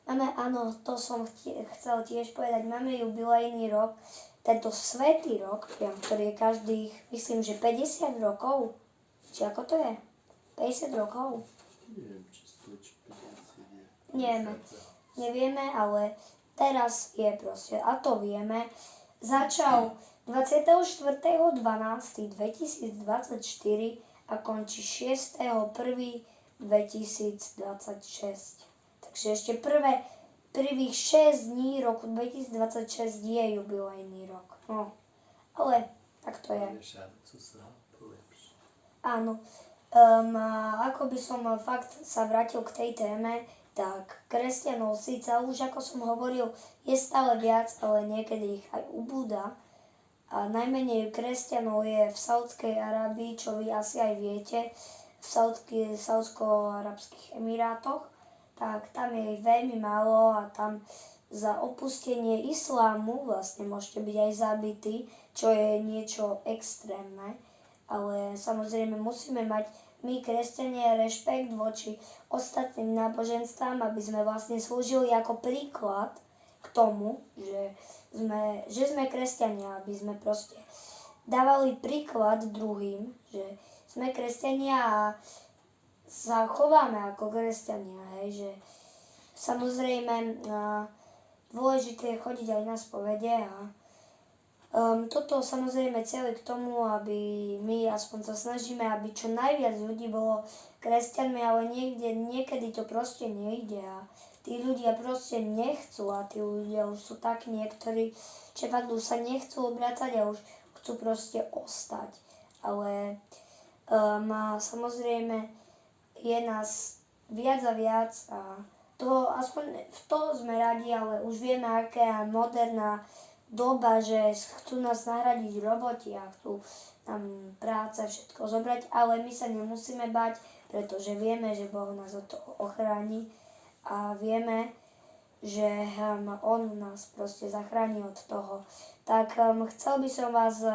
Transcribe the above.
Máme, áno, to som chcel tiež povedať, máme jubilejný rok, tento svätý rok, ktorý je každých, myslím, že 50 rokov, či ako to je? 50 rokov? Neviem, či 100, či 50 je. Nevieme, ale teraz je proste, a to vieme, začal 24.12.2024 a končí 6.1.2026. Takže ešte prvých 6 dní roku 2026 je jubilejný rok. No, ale tak to je. Áno. Ako by som fakt sa vrátil k tej téme, tak kresťanov síce už, ako som hovoril, je stále viac, ale niekedy ich aj ubúda. A najmenej kresťanov je v Saudskej Arábii, čo vy asi aj viete, v Saudsko-Arabských Emirátoch. Tak tam je ich veľmi málo a tam za opustenie islámu vlastne môžete byť aj zabití, čo je niečo extrémne. Ale samozrejme musíme mať my, kresťania, rešpekt voči ostatným náboženstvám, aby sme vlastne slúžili ako príklad k tomu, že sme kresťania, aby sme proste dávali príklad druhým, že sme kresťania a sa chováme ako kresťania, hej, že samozrejme dôležité je chodiť aj na spovede a toto samozrejme celé k tomu, aby my aspoň sa snažíme, aby čo najviac ľudí bolo kresťanmi, ale niekedy to proste nejde a tí ľudia proste nechcú a tí ľudia už sú takí niektorí, že fakt už sa nechcú obracať a už chcú proste ostať. Ale samozrejme je nás viac a viac a to, aspoň v toho sme radi, ale už vieme, aká je moderná doba, že chcú nás nahradiť roboti a chcú nám práce všetko zobrať, ale my sa nemusíme bať, pretože vieme, že Boh nás od toho ochráni a vieme, že On nás proste zachráni od toho. Tak chcel by som vás